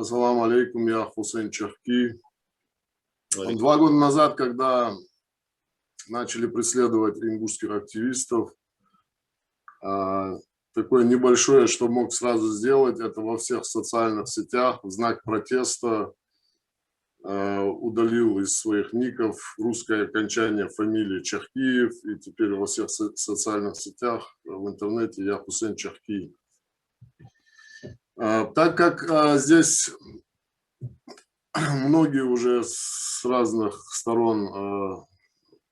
Ассаламу алейкум, я Хусейн Чахки. 2 года назад, когда начали преследовать ингушских активистов, такое небольшое, что мог сразу сделать, это во всех социальных сетях в знак протеста удалил из своих ников русское окончание фамилии Чахкиев, и теперь во всех социальных сетях в интернете я Хусейн Чахки. Так как здесь многие уже с разных сторон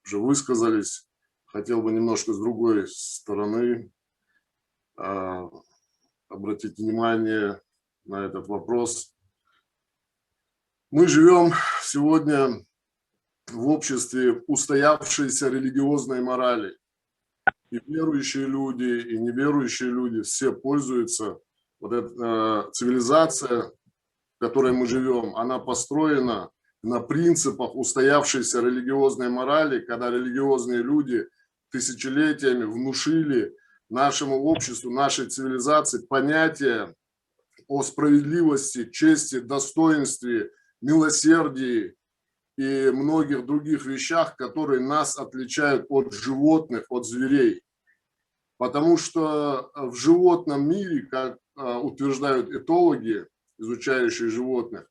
уже высказались, хотел бы немножко с другой стороны обратить внимание на этот вопрос. Мы живем сегодня в обществе устоявшейся религиозной морали. И верующие люди, и неверующие люди все пользуются. Вот эта цивилизация, в которой мы живем, она построена на принципах устоявшейся религиозной морали, когда религиозные люди тысячелетиями внушили нашему обществу, нашей цивилизации понятие о справедливости, чести, достоинстве, милосердии и многих других вещах, которые нас отличают от животных, от зверей. Потому что в животном мире, как утверждают этологи, изучающие животных,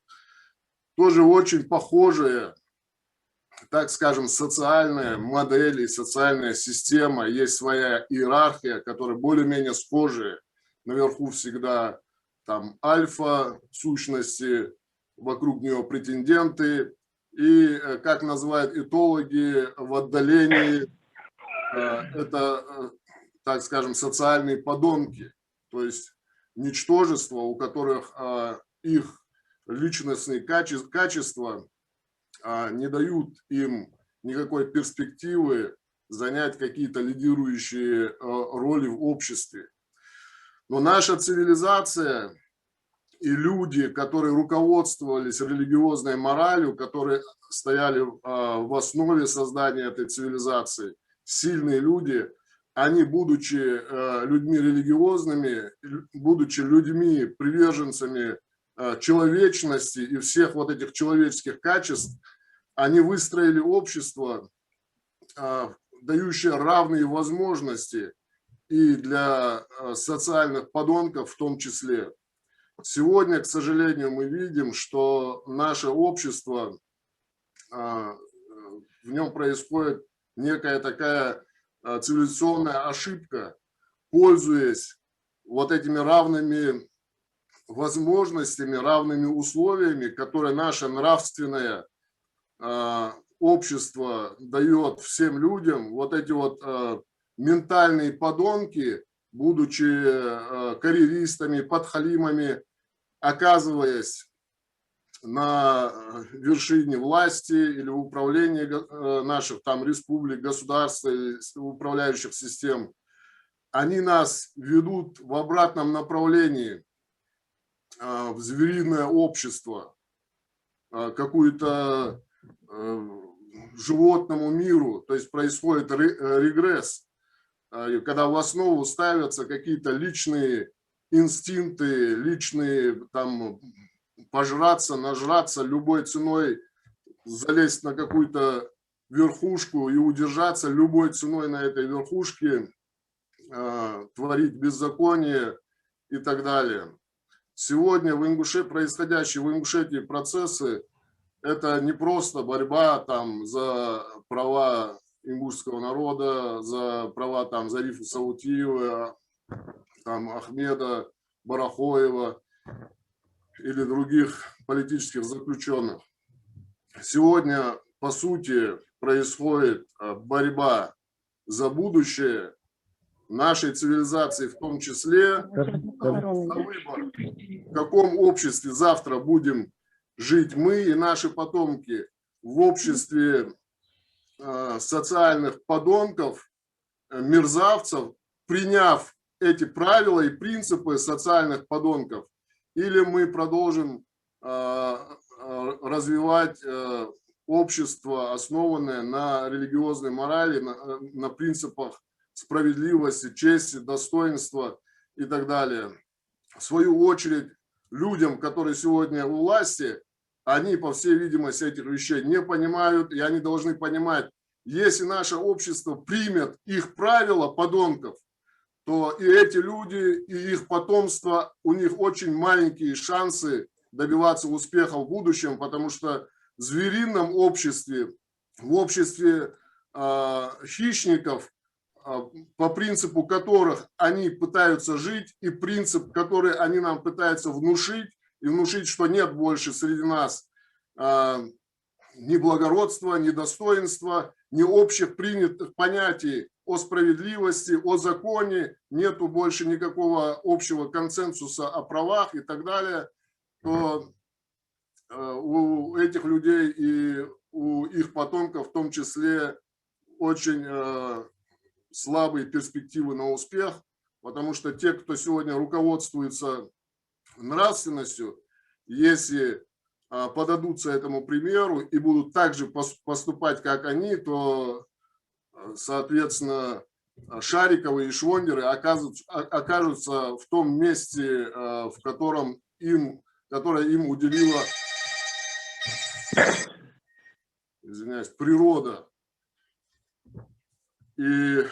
тоже очень похожая, так скажем, социальная модель и социальная система. Есть своя иерархия, которая более-менее схожая. Наверху всегда там альфа сущности, вокруг нее претенденты. И, как называют этологи, в отдалении это, так скажем, социальные подонки. То есть ничтожества, у которых их личностные качества не дают им никакой перспективы занять какие-то лидирующие роли в обществе. Но наша цивилизация и люди, которые руководствовались религиозной моралью, которые стояли в основе создания этой цивилизации, сильные люди, они, будучи людьми религиозными, будучи людьми, приверженцами человечности и всех вот этих человеческих качеств, они выстроили общество, дающее равные возможности и для социальных подонков в том числе. Сегодня, к сожалению, мы видим, что наше общество, в нем происходит некая такая цивилизационная ошибка, пользуясь вот этими равными возможностями, равными условиями, которые наше нравственное общество дает всем людям. Вот эти вот ментальные подонки, будучи карьеристами, подхалимами, оказываясь на вершине власти или управления наших там республик, государств, управляющих систем, они нас ведут в обратном направлении, в звериное общество, какую-то животному миру. То есть происходит регресс, когда в основу ставятся какие-то личные инстинкты, личные там пожраться, нажраться, любой ценой залезть на какую-то верхушку и удержаться любой ценой на этой верхушке, творить беззаконие и так далее. Сегодня происходящие в Ингушетии процессы – это не просто борьба там за права ингушского народа, за права там Зарифа Саутиева, там Ахмеда Барахоева или других политических заключенных. Сегодня, по сути, происходит борьба за будущее нашей цивилизации, в том числе за выбор, в каком обществе завтра будем жить мы и наши потомки, в обществе социальных подонков, мерзавцев, приняв эти правила и принципы социальных подонков, или мы продолжим развивать общество, основанное на религиозной морали, на принципах справедливости, чести, достоинства и так далее. В свою очередь, людям, которые сегодня у власти, они, по всей видимости, этих вещей не понимают, и они должны понимать, если наше общество примет их правила подонков, то и эти люди, и их потомство, у них очень маленькие шансы добиваться успеха в будущем, потому что в зверином обществе, в обществе хищников, по принципу которых они пытаются жить, и принцип, который они нам пытаются внушить, и внушить, что нет больше среди нас ни благородства, ни достоинства, ни общих принятых понятий о справедливости, о законе, нету больше никакого общего консенсуса о правах и так далее, то у этих людей и у их потомков в том числе очень слабые перспективы на успех, потому что те, кто сегодня руководствуется нравственностью, если подадутся этому примеру и будут так же поступать, как они, то, соответственно, Шариковы и Швондеры окажутся в том месте, в которое им уделила, извиняюсь, природа. И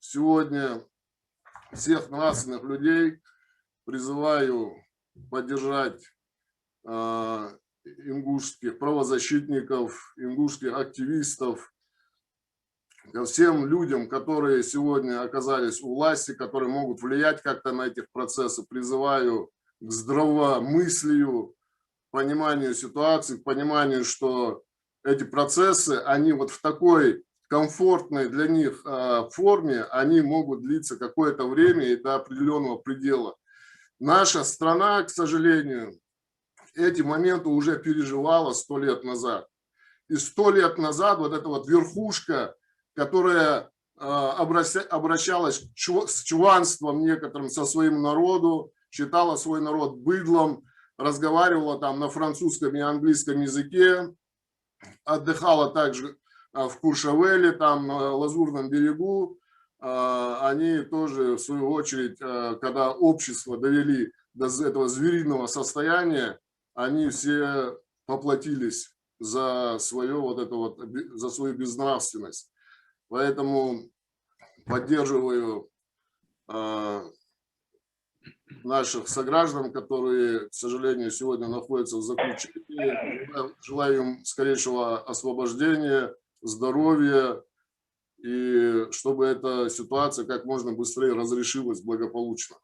сегодня всех нравственных людей призываю поддержать ингушских правозащитников, ингушских активистов, ко всем людям, которые сегодня оказались у власти, которые могут влиять как-то на эти процессы, призываю к здравомыслию, пониманию ситуации, к пониманию, что эти процессы, они вот в такой комфортной для них форме, они могут длиться какое-то время и до определенного предела. Наша страна, к сожалению, эти моменты уже переживала 100 лет назад. И 100 лет назад вот эта вот верхушка, которая обращалась с чванством некоторым со своим народом, считала свой народ быдлом, разговаривала там на французском и английском языке, отдыхала также в Куршавеле, там на Лазурном берегу. Они тоже, в свою очередь, когда общество довели до этого звериного состояния, они все поплатились за свое вот это вот, за свою безнравственность. Поэтому поддерживаю наших сограждан, которые, к сожалению, сегодня находятся в заключении. Желаю им скорейшего освобождения, здоровья, и чтобы эта ситуация как можно быстрее разрешилась благополучно.